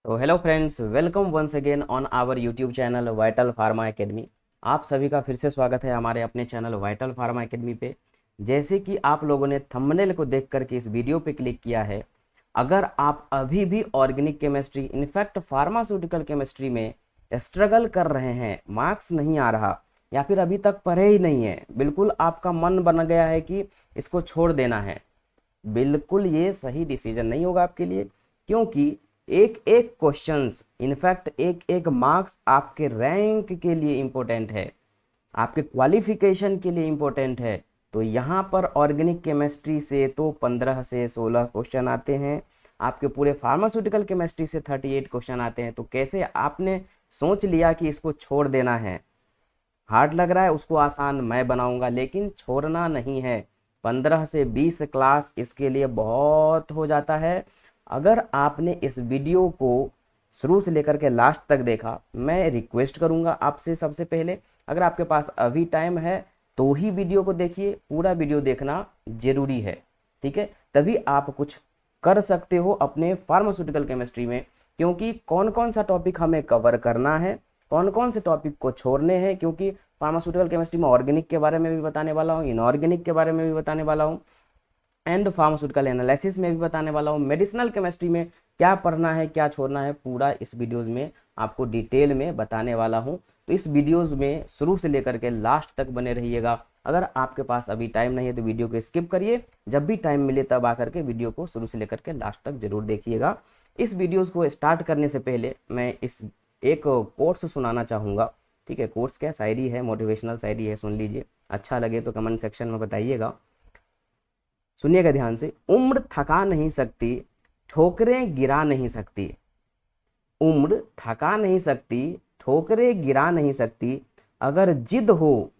तो hello friends, welcome once again on our YouTube channel vital pharma academy. आप सभी का फिर से स्वागत है हमारे अपने चैनल वाइटल फार्मा एकेडमी पे। जैसे कि आप लोगों ने थंबनेल को देख करके इस वीडियो पे क्लिक किया है, अगर आप अभी भी organic chemistry in fact pharmaceutical chemistry में स्ट्रगल कर रहे हैं, मार्क्स नहीं आ रहा या फिर अभी तक पढ़े ही नहीं है, बिल्कुल आपका मन बन गया है कि इसको छोड़ देना है, बिल्कुल ये सही डिसीजन नहीं होगा आपके लिए। क्योंकि एक एक क्वेश्चंस इनफैक्ट एक एक मार्क्स आपके रैंक के लिए इम्पोर्टेंट है, आपके क्वालिफिकेशन के लिए इम्पोर्टेंट है। तो यहाँ पर ऑर्गेनिक केमिस्ट्री से तो 15 से 16 क्वेश्चन आते हैं, आपके पूरे फार्मास्यूटिकल केमिस्ट्री से 38 क्वेश्चन आते हैं। तो कैसे आपने सोच लिया कि इसको छोड़ देना है, हार्ड लग रहा है, उसको आसान मैं बनाऊंगा, लेकिन छोड़ना नहीं है। 15 से 20 क्लास इसके लिए बहुत हो जाता है। अगर आपने इस वीडियो को शुरू से लेकर के लास्ट तक देखा, मैं रिक्वेस्ट करूंगा आपसे, सबसे पहले अगर आपके पास अभी टाइम है तो ही वीडियो को देखिए, पूरा वीडियो देखना जरूरी है, ठीक है? तभी आप कुछ कर सकते हो अपने फार्मास्यूटिकल केमिस्ट्री में। क्योंकि कौन कौन सा टॉपिक हमें कवर करना है, कौन कौन से टॉपिक को छोड़ने हैं, क्योंकि फार्मास्यूटिकल केमिस्ट्री में ऑर्गेनिक के बारे में भी बताने वाला हूँ, इनऑर्गेनिक के बारे में भी बताने वाला हूँ, एंड फार्मास्यूटिकल एनालिसिस में भी बताने वाला हूँ। मेडिसिनल केमिस्ट्री में क्या पढ़ना है, क्या छोड़ना है, पूरा इस वीडियोज़ में आपको डिटेल में बताने वाला हूँ। तो इस वीडियोज़ में शुरू से लेकर के लास्ट तक बने रहिएगा। अगर आपके पास अभी टाइम नहीं है तो वीडियो को स्किप करिए, जब भी टाइम मिले तब आकर के वीडियो को शुरू से लेकर के लास्ट तक जरूर देखिएगा। इस वीडियोज़ को स्टार्ट करने से पहले मैं इस एक कोट्स सुनाना चाहूँगा, ठीक है? कोट्स क्या, शायरी है, मोटिवेशनल शायरी है, सुन लीजिए। अच्छा लगे तो कमेंट सेक्शन में बताइएगा, सुनिएगा ध्यान से। उम्र थका नहीं सकती, ठोकरें गिरा नहीं सकती। उम्र थका नहीं सकती, ठोकरें गिरा नहीं सकती। अगर जिद हो,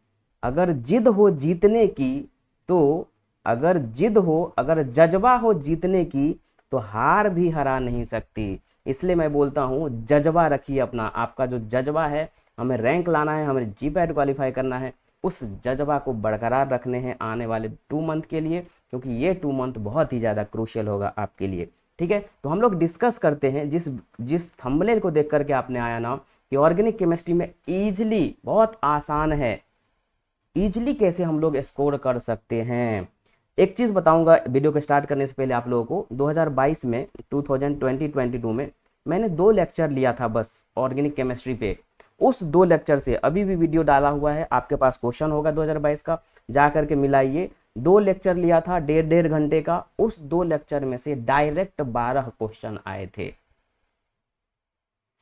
अगर जिद हो जीतने की तो, अगर जिद हो, अगर जज्बा हो जीतने की तो हार भी हरा नहीं सकती। इसलिए मैं बोलता हूँ, जज्बा रखिए अपना। आपका जो जज्बा है, हमें रैंक लाना है, हमें जीपैट क्वालिफाई करना है, उस जज्बा को बरकरार रखने हैं आने वाले 2 मंथ के लिए, क्योंकि ये 2 मंथ बहुत ही ज़्यादा क्रूशियल होगा आपके लिए, ठीक है? तो हम लोग डिस्कस करते हैं, जिस जिस थंबनेल को देख करके आपने आया ना कि ऑर्गेनिक केमिस्ट्री में ईजिली, बहुत आसान है, ईजिली कैसे हम लोग स्कोर कर सकते हैं। एक चीज़ बताऊंगा वीडियो को स्टार्ट करने से पहले आप लोगों को, 2022 में 2022 में मैंने 2 लेक्चर लिया था बस ऑर्गेनिक केमिस्ट्री पे। उस 2 लेक्चर से अभी भी वीडियो डाला हुआ है, आपके पास क्वेश्चन होगा 2022 का, जा करके मिलाइए। 2 लेक्चर लिया था, 1.5 घंटे का। उस 2 लेक्चर में से डायरेक्ट 12 क्वेश्चन आए थे।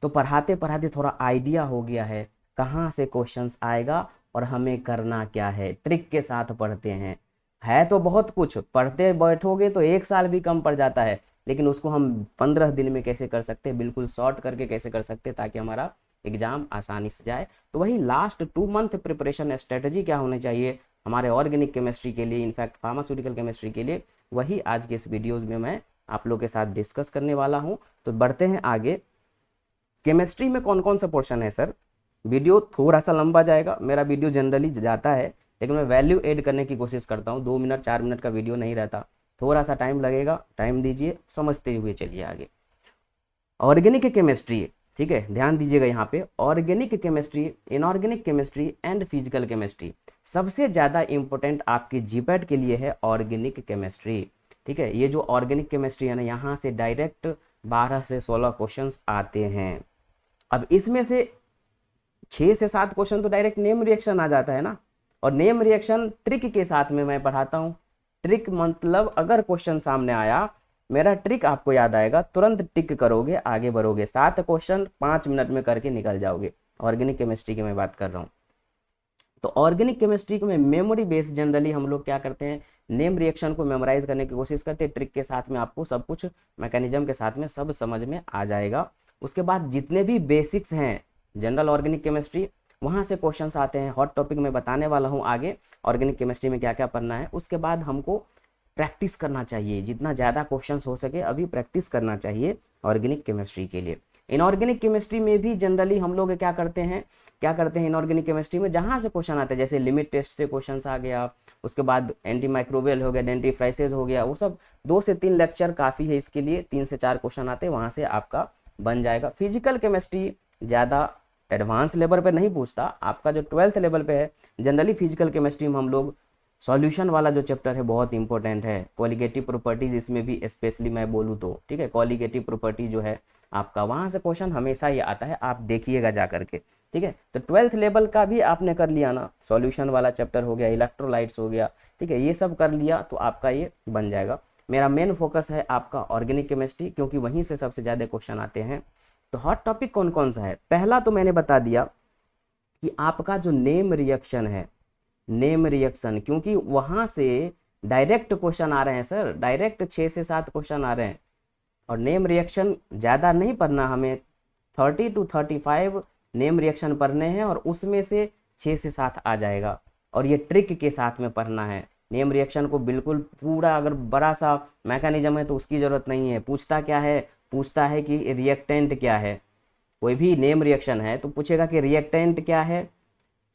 तो पढ़ाते पढ़ाते थोड़ा आइडिया हो गया है कहाँ से क्वेश्चंस आएगा और हमें करना क्या है। ट्रिक के साथ पढ़ते हैं, है तो बहुत कुछ, पढ़ते बैठोगे तो 1 साल भी कम पड़ जाता है, लेकिन उसको हम 15 दिन में कैसे कर सकते हैं, बिल्कुल शॉर्ट करके कैसे कर सकते हैं, ताकि हमारा एग्जाम आसानी से जाए। तो वही लास्ट 2 मंथ प्रिपरेशन स्ट्रेटजी क्या होनी चाहिए हमारे ऑर्गेनिक केमिस्ट्री के लिए, इनफैक्ट फार्मास्यूटिकल केमिस्ट्री के लिए, वही आज के इस वीडियोज़ में मैं आप लोग के साथ डिस्कस करने वाला हूँ। तो बढ़ते हैं आगे। केमिस्ट्री में कौन कौन सा पोर्शन है सर? वीडियो थोड़ा सा लंबा जाएगा, मेरा वीडियो जनरली जाता है, लेकिन मैं वैल्यू ऐड करने की कोशिश करता हूँ। 2 मिनट 4 मिनट का वीडियो नहीं रहता, थोड़ा सा टाइम लगेगा, टाइम दीजिए, समझते हुए चलिए आगे। ऑर्गेनिक केमिस्ट्री, ठीक है, ध्यान दीजिएगा यहाँ पे। Organic chemistry, inorganic chemistry and physical chemistry, सबसे ज़्यादा इंपॉर्टेंट आपकी जीपैट के लिए है ऑर्गेनिक केमिस्ट्री, ठीक है? ये जो ऑर्गेनिक केमिस्ट्री है ना, यहाँ से डायरेक्ट 12 से 16 क्वेश्चंस आते हैं। अब इसमें से 6 से 7 क्वेश्चन तो डायरेक्ट नेम रिएक्शन आ जाता है ना, और नेम रिएक्शन ट्रिक के साथ में मैं पढ़ाता हूँ। ट्रिक मतलब अगर क्वेश्चन सामने आया, मेरा ट्रिक आपको याद आएगा, तुरंत टिक करोगे, आगे बढ़ोगे। 7 क्वेश्चन 5 मिनट में करके निकल जाओगे। ऑर्गेनिक केमिस्ट्री की मैं बात कर रहा हूँ। तो ऑर्गेनिक केमिस्ट्री में मेमोरी बेस्ड जनरली हम लोग क्या करते हैं, नेम रिएक्शन को मेमोराइज करने की कोशिश करते हैं। ट्रिक के साथ में आपको सब कुछ मैकेनिज्म के साथ में सब समझ में आ जाएगा। उसके बाद जितने भी बेसिक्स हैं जनरल ऑर्गेनिक केमिस्ट्री, वहाँ से क्वेश्चंस आते हैं। हॉट टॉपिक में बताने वाला हूँ आगे ऑर्गेनिक केमिस्ट्री में क्या क्या पढ़ना है। उसके बाद हमको प्रैक्टिस करना चाहिए, जितना ज़्यादा क्वेश्चंस हो सके अभी प्रैक्टिस करना चाहिए ऑर्गेनिक केमिस्ट्री के लिए। इनऑर्गेनिक केमिस्ट्री में भी जनरली हम लोग क्या करते हैं, इनऑर्गेनिक केमिस्ट्री में जहाँ से क्वेश्चन आते हैं, जैसे लिमिट टेस्ट से क्वेश्चन आ गया, उसके बाद एंटी माइक्रोबियल हो गया, डेंटिफ्राइसेस हो गया, वो सब 2 से 3 लेक्चर काफ़ी है इसके लिए। 3 से 4 क्वेश्चन आते हैं, वहाँ से आपका बन जाएगा। फिजिकल केमिस्ट्री ज़्यादा एडवांस लेवल पे नहीं पूछता, आपका जो 12th लेवल पे है जनरली फिजिकल केमिस्ट्री में हम लोग सॉल्यूशन वाला जो चैप्टर है बहुत इंपॉर्टेंट है। क्वालिटेटिव प्रॉपर्टीज इसमें भी स्पेशली मैं बोलूँ तो, ठीक है, क्वालिटेटिव प्रॉपर्टी जो है आपका वहाँ से क्वेश्चन हमेशा ही आता है, आप देखिएगा जा करके, ठीक है। तो 12th लेवल का भी आपने कर लिया ना, सॉल्यूशन वाला चैप्टर हो गया, इलेक्ट्रोलाइट्स हो गया, ठीक है, ये सब कर लिया तो आपका ये बन जाएगा। मेरा मेन फोकस है आपका ऑर्गेनिक केमिस्ट्री, क्योंकि वहीं से सबसे ज़्यादा क्वेश्चन आते हैं। तो हॉट टॉपिक कौन कौन सा है, पहला तो मैंने बता दिया कि आपका जो नेम रिएक्शन है, नेम रिएक्शन, क्योंकि वहाँ से डायरेक्ट क्वेश्चन आ रहे हैं सर, डायरेक्ट 6 से 7 क्वेश्चन आ रहे हैं। और नेम रिएक्शन ज़्यादा नहीं पढ़ना, हमें 30 to 35 नेम रिएक्शन पढ़ने हैं और उसमें से 6 से 7 आ जाएगा। और ये ट्रिक के साथ में पढ़ना है नेम रिएक्शन को, बिल्कुल पूरा अगर बड़ा सा मैकेनिज्म है तो उसकी ज़रूरत नहीं है। पूछता क्या है, पूछता है कि रिएक्टेंट क्या है, कोई भी नेम रिएक्शन है तो पूछेगा कि रिएक्टेंट क्या है।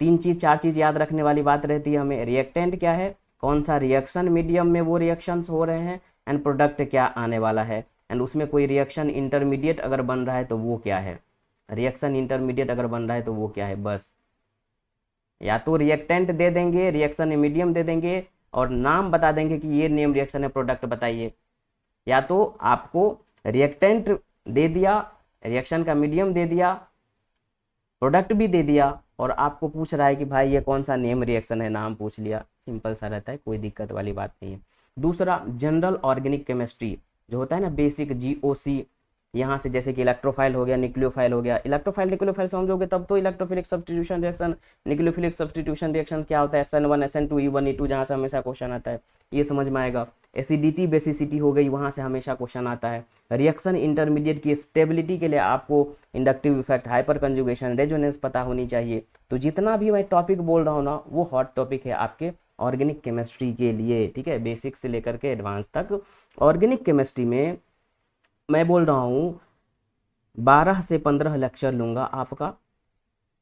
3 चीज़ 4 चीज़ याद रखने वाली बात रहती है हमें, रिएक्टेंट क्या है, कौन सा रिएक्शन मीडियम में वो रिएक्शंस हो रहे हैं, एंड प्रोडक्ट क्या आने वाला है, एंड उसमें कोई रिएक्शन इंटरमीडिएट अगर बन रहा है तो वो क्या है, रिएक्शन इंटरमीडिएट अगर बन रहा है तो वो क्या है। बस या तो रिएक्टेंट दे देंगे, रिएक्शन मीडियम दे देंगे और नाम बता देंगे कि ये नेम रिएक्शन है, प्रोडक्ट बताइए, या तो आपको रिएक्टेंट दे दिया, रिएक्शन का मीडियम दे दिया, प्रोडक्ट भी दे दिया और आपको पूछ रहा है कि भाई ये कौन सा नेम रिएक्शन है, नाम पूछ लिया, सिंपल सा रहता है, कोई दिक्कत वाली बात नहीं है। दूसरा जनरल ऑर्गेनिक केमिस्ट्री जो होता है ना, बेसिक GOC, यहाँ से जैसे कि इलेक्ट्रोफाइल हो गया, न्यूक्लियोफाइल हो गया, इलेक्ट्रोफाइल न्यूक्लियोफाइल समझोगे तब तो electrophilic substitution reaction, nucleophilic substitution reaction क्या होता है, SN1 SN2 E1 E2 जहाँ से हमेशा क्वेश्चन आता है, ये समझ में आएगा। एसिडिटी बेसिसिटी हो गई, वहाँ से हमेशा क्वेश्चन आता है। रिएक्शन इंटरमीडिएट की स्टेबिलिटी के लिए आपको inductive effect, hyper conjugation, resonance पता होनी चाहिए। तो जितना भी मैं टॉपिक बोल रहा हूँ ना वो हॉट टॉपिक है आपके ऑर्गेनिक केमिस्ट्री के लिए, ठीक है, बेसिक से लेकर के एडवांस तक। ऑर्गेनिक केमिस्ट्री में मैं बोल रहा हूँ 12 से 15 लेक्चर लूँगा आपका,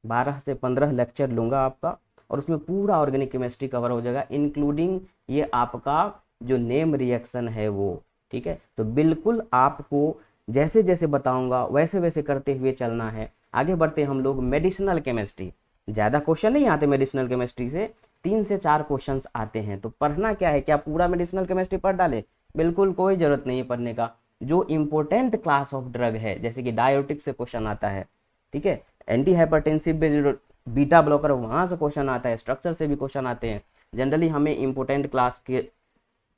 12 से 15 लेक्चर लूँगा आपका, और उसमें पूरा ऑर्गेनिक केमिस्ट्री कवर हो जाएगा, इंक्लूडिंग ये आपका जो नेम रिएक्शन है वो, ठीक है। तो बिल्कुल आपको जैसे जैसे बताऊंगा वैसे वैसे करते हुए चलना है। आगे बढ़ते हम लोग मेडिसिनल केमिस्ट्री, ज़्यादा क्वेश्चन नहीं आते मेडिसिनल केमिस्ट्री से, 3 से 4 क्वेश्चंस आते हैं। तो पढ़ना क्या है, क्या पूरा मेडिसिनल केमिस्ट्री पढ़ डाले, बिल्कुल कोई ज़रूरत नहीं है पढ़ने का। जो इम्पोर्टेंट क्लास ऑफ ड्रग है, जैसे कि डायोटिक से क्वेश्चन आता है, ठीक है, एंटी हाइपरटेंसिव बीटा ब्लॉकर वहाँ से क्वेश्चन आता है, स्ट्रक्चर से भी क्वेश्चन आते हैं। जनरली हमें इम्पोर्टेंट क्लास के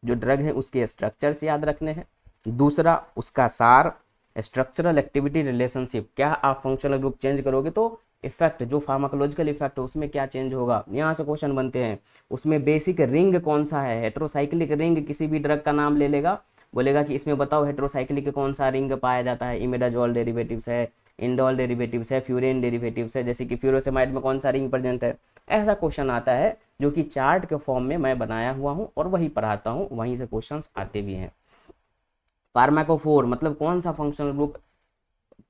जो ड्रग है उसके स्ट्रक्चर्स याद रखने हैं। दूसरा उसका सार, स्ट्रक्चरल एक्टिविटी रिलेशनशिप, क्या आप फंक्शनल ग्रुप चेंज करोगे तो इफेक्ट, जो फार्माकोलॉजिकल इफेक्ट है उसमें क्या चेंज होगा, यहाँ से क्वेश्चन बनते हैं। उसमें बेसिक रिंग कौन सा है, हेट्रोसाइक्लिक रिंग, किसी भी ड्रग का नाम ले लेगा, बोलेगा कि इसमें बताओ हेट्रोसाइक्लिक कौन सा रिंग पाया जाता है, इमिडाजोल डेरिवेटिव्स है, इंडोल डेरिवेटिव्स है, फ्यूरेन डेरिवेटिव्स है, जैसे कि फ्यूरोसेमाइड में कौन सा रिंग प्रेजेंट है। ऐसा क्वेश्चन आता है जो कि चार्ट के फॉर्म में मैं बनाया हुआ हूँ और वही पढ़ाता हूँ, वहीं से क्वेश्चंस आते भी हैं। फार्माकोफोर मतलब कौन सा फंक्शनल ग्रुप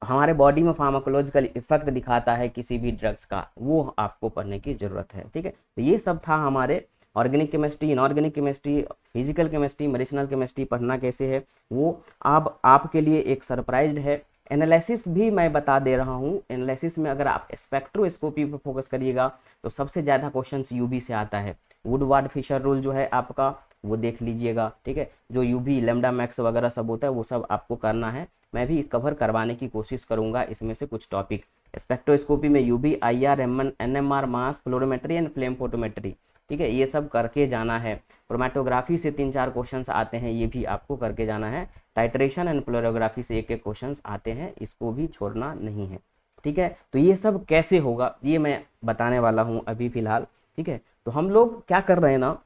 हमारे बॉडी में फार्माकोलॉजिकल इफेक्ट दिखाता है किसी भी ड्रग्स का, वो आपको पढ़ने की जरूरत है, ठीक है। तो ये सब था हमारे organic chemistry, inorganic chemistry, physical chemistry, medicinal chemistry पढ़ना कैसे है वो अब आपके लिए एक सरप्राइज है। एनालिसिस भी मैं बता दे रहा हूँ। एनालिसिस में अगर आप स्पेक्ट्रोस्कोपी पर फोकस करिएगा तो सबसे ज़्यादा क्वेश्चंस यूवी से आता है। वुडवार्ड फिशर रूल जो है आपका वो देख लीजिएगा, ठीक है। जो यूवी लैम्डा मैक्स वगैरह सब होता है वो सब आपको करना है, मैं भी कवर करवाने की कोशिश करूंगा इसमें से कुछ टॉपिक। स्पेक्ट्रोस्कोपी में UV, IR, NMR, mass fluorometry and flame photometry, ठीक है, ये सब करके जाना है। क्रोमेटोग्राफी से 3-4 क्वेश्चंस आते हैं, ये भी आपको करके जाना है। टाइट्रेशन एंड फ्लोरोग्राफी से 1-1 क्वेश्चंस आते हैं, इसको भी छोड़ना नहीं है, ठीक है। तो ये सब कैसे होगा ये मैं बताने वाला हूँ अभी फिलहाल, ठीक है। तो हम लोग क्या कर रहे हैं ना,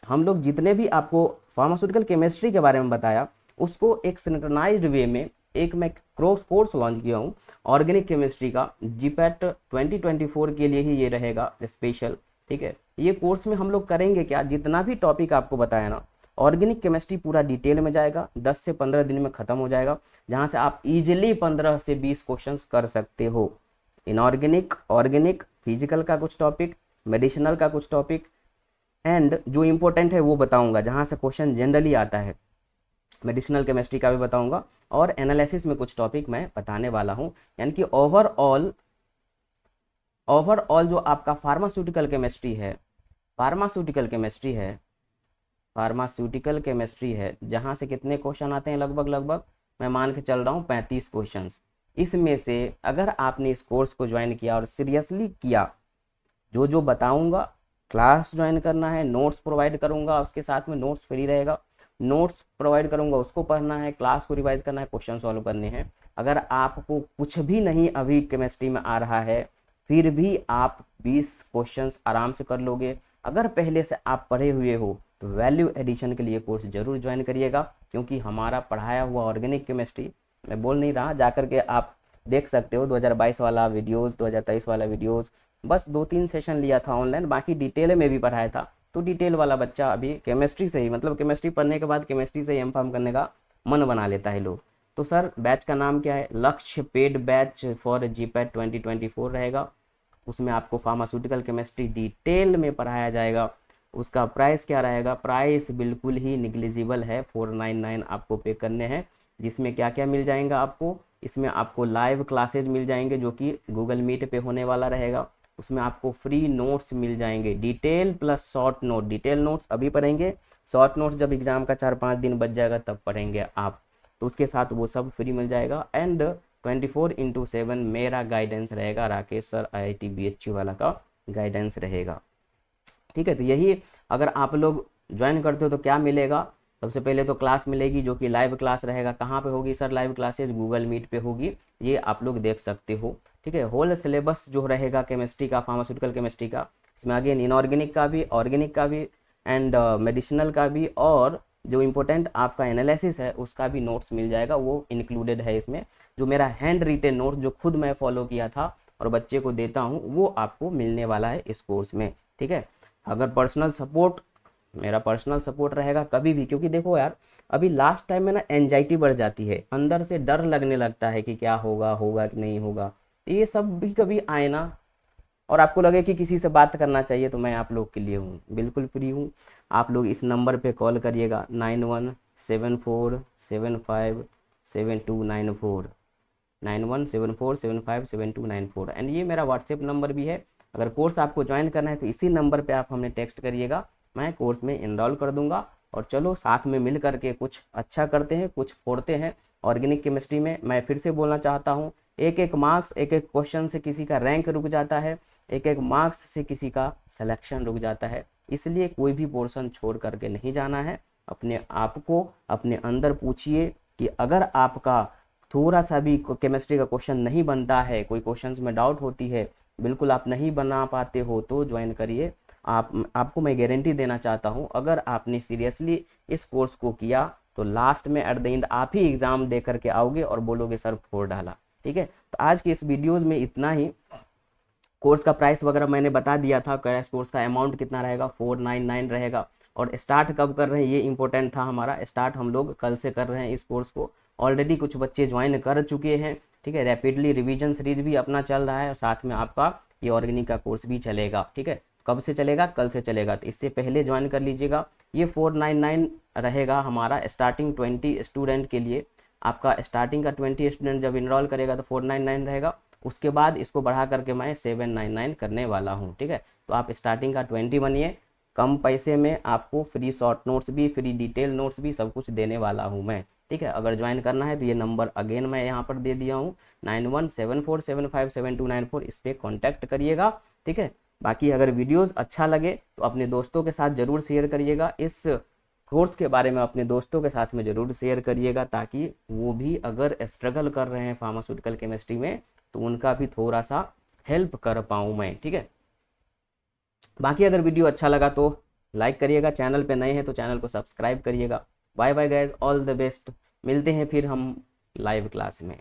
हम लोग जितने भी आपको फार्मास्यूटिकल केमिस्ट्री के बारे में बताया उसको एक सिंक्रोनाइज्ड वे में एक मैं कोर्स लॉन्च किया हूँ ऑर्गेनिक केमिस्ट्री का, GPAT 2024 के लिए ही ये रहेगा स्पेशल, ठीक है। ये कोर्स में हम लोग करेंगे क्या, जितना भी टॉपिक आपको बताया ना ऑर्गेनिक केमिस्ट्री पूरा डिटेल में जाएगा, 10 से 15 दिन में ख़त्म हो जाएगा, जहाँ से आप इजीली 15 से 20 क्वेश्चंस कर सकते हो। इनऑर्गेनिक, ऑर्गेनिक, फिजिकल का कुछ टॉपिक, मेडिसिनल का कुछ टॉपिक, एंड जो इम्पोर्टेंट है वो बताऊंगा जहाँ से क्वेश्चन जनरली आता है। मेडिसिनल केमिस्ट्री का भी बताऊंगा और एनालिसिस में कुछ टॉपिक मैं बताने वाला हूं। यानी कि ओवरऑल जो आपका फार्मास्यूटिकल केमिस्ट्री है, फार्मास्यूटिकल केमिस्ट्री है जहाँ से कितने क्वेश्चन आते हैं, लगभग मैं मान के चल रहा हूँ 35 क्वेश्चन। इसमें से अगर आपने इस कोर्स को ज्वाइन किया और सीरियसली किया, जो बताऊंगा, क्लास ज्वाइन करना है, नोट्स प्रोवाइड करूंगा, उसके साथ में नोट्स फ्री रहेगा, नोट्स प्रोवाइड करूंगा, उसको पढ़ना है, क्लास को रिवाइज करना है, क्वेश्चन सॉल्व करने हैं। अगर आपको कुछ भी नहीं अभी केमिस्ट्री में आ रहा है, फिर भी आप 20 क्वेश्चंस आराम से कर लोगे। अगर पहले से आप पढ़े हुए हो तो वैल्यू एडिशन के लिए कोर्स जरूर ज्वाइन करिएगा, क्योंकि हमारा पढ़ाया हुआ ऑर्गेनिक केमिस्ट्री, मैं बोल नहीं रहा, जाकर के आप देख सकते हो 2022 वाला वीडियोस, 2023 वाला वीडियोस, बस 2-3 सेशन लिया था ऑनलाइन, बाकी डिटेल में भी पढ़ाया था। तो डिटेल वाला बच्चा अभी केमिस्ट्री से ही, मतलब केमिस्ट्री पढ़ने के बाद केमिस्ट्री से ही एम.फार्म करने का मन बना लेता है लोग। तो सर बैच का नाम क्या है? लक्ष्य पेड बैच फॉर जीपैट 2024 रहेगा। उसमें आपको फार्मास्यूटिकल केमिस्ट्री डिटेल में पढ़ाया जाएगा। उसका प्राइस क्या रहेगा? प्राइस बिल्कुल ही निग्लिजिबल है, 499 आपको पे करने हैं। जिसमें क्या क्या मिल जाएगा आपको? इसमें आपको लाइव क्लासेज मिल जाएंगे जो कि गूगल मीट पे होने वाला रहेगा। उसमें आपको फ्री नोट्स मिल जाएंगे, detail plus short note. Detail notes अभी पढ़ेंगे, शॉर्ट नोट्स जब एग्जाम का 4-5 दिन बच जाएगा तब पढ़ेंगे आप, तो उसके साथ वो सब फ्री मिल जाएगा। एंड 24/7 मेरा गाइडेंस रहेगा, राकेश सर IIT BHU वाला का गाइडेंस रहेगा। ठीक है, तो यही अगर आप लोग ज्वाइन करते हो तो क्या मिलेगा? सबसे पहले तो क्लास मिलेगी जो कि लाइव क्लास रहेगा। कहाँ पे होगी sir live classes? Google Meet पे होगी, ये आप लोग देख सकते हो। ठीक है, होल सिलेबस जो रहेगा केमिस्ट्री का, फार्मास्यूटिकल केमिस्ट्री का, इसमें अगेन इनऑर्गेनिक का भी, ऑर्गेनिक का भी एंड मेडिसिनल का भी, और जो इम्पोर्टेंट आपका एनालिसिस है उसका भी नोट्स मिल जाएगा, वो इंक्लूडेड है इसमें। जो मेरा हैंड रिटेन नोट जो खुद मैं फॉलो किया था और बच्चे को देता हूँ, वो आपको मिलने वाला है इस कोर्स में। ठीक है, अगर पर्सनल सपोर्ट, मेरा पर्सनल सपोर्ट रहेगा कभी भी, क्योंकि देखो यार अभी लास्ट टाइम में ना एंजाइटी बढ़ जाती है, अंदर से डर लगने लगता है कि क्या होगा कि नहीं होगा। तो ये सब भी कभी आए ना और आपको लगे कि किसी से बात करना चाहिए, तो मैं आप लोग के लिए हूँ, बिल्कुल फ्री हूँ। आप लोग इस नंबर पे कॉल करिएगा 9174757294, 9174757294। एंड ये मेरा व्हाट्सएप नंबर भी है। अगर कोर्स आपको ज्वाइन करना है तो इसी नंबर पे आप हमें टेक्स्ट करिएगा, मैं कोर्स में इनरोल कर दूंगा। और चलो साथ में मिल करके कुछ अच्छा करते हैं, कुछ फोड़ते हैं ऑर्गेनिक केमिस्ट्री में। मैं फिर से बोलना चाहता हूँ, एक एक मार्क्स, एक एक क्वेश्चन से किसी का रैंक रुक जाता है, एक एक मार्क्स से किसी का सिलेक्शन रुक जाता है। इसलिए कोई भी पोर्शन छोड़ करके नहीं जाना है। अपने आप को अपने अंदर पूछिए कि अगर आपका थोड़ा सा भी केमिस्ट्री का क्वेश्चन नहीं बनता है, कोई क्वेश्चंस में डाउट होती है, बिल्कुल आप नहीं बना पाते हो, तो ज्वाइन करिए। आपको मैं गारंटी देना चाहता हूँ, अगर आपने सीरियसली इस कोर्स को किया तो लास्ट में एट द एंड आप ही एग्जाम दे करके आओगे और बोलोगे सर फोड़ डाला। ठीक है, तो आज के इस वीडियोज़ में इतना ही। कोर्स का प्राइस वगैरह मैंने बता दिया था, क्रैश कोर्स का अमाउंट कितना रहेगा, 499 रहेगा। और स्टार्ट कब कर रहे हैं ये इंपॉर्टेंट था हमारा, स्टार्ट हम लोग कल से कर रहे हैं इस कोर्स को। ऑलरेडी कुछ बच्चे ज्वाइन कर चुके हैं। ठीक है, रैपिडली रिवीजन सीरीज भी अपना चल रहा है और साथ में आपका ये ऑर्गेनिक का कोर्स भी चलेगा। ठीक है, कब से चलेगा? कल से चलेगा, तो इससे पहले ज्वाइन कर लीजिएगा। ये 499 रहेगा हमारा स्टार्टिंग 20 स्टूडेंट के लिए। आपका स्टार्टिंग का 20 स्टूडेंट जब इनरोल करेगा तो 499 रहेगा, उसके बाद इसको बढ़ा करके मैं 799 करने वाला हूँ। ठीक है, तो आप स्टार्टिंग का 20 बनिए, कम पैसे में आपको फ्री शॉर्ट नोट्स भी, फ्री डिटेल नोट्स भी, सब कुछ देने वाला हूँ मैं। ठीक है, अगर ज्वाइन करना है तो ये नंबर अगेन मैं यहाँ पर दे दिया हूँ, 9174757294, इस पर कॉन्टैक्ट करिएगा। ठीक है, बाकी अगर वीडियोज़ अच्छा लगे तो अपने दोस्तों के साथ ज़रूर शेयर करिएगा, इस कोर्स के बारे में अपने दोस्तों के साथ में ज़रूर शेयर करिएगा, ताकि वो भी अगर स्ट्रगल कर रहे हैं फार्मास्यूटिकल केमिस्ट्री में तो उनका भी थोड़ा सा हेल्प कर पाऊँ मैं। ठीक है, बाकी अगर वीडियो अच्छा लगा तो लाइक करिएगा, चैनल पे नए हैं तो चैनल को सब्सक्राइब करिएगा। Bye bye guys, all the best, मिलते हैं फिर हम लाइव क्लास में।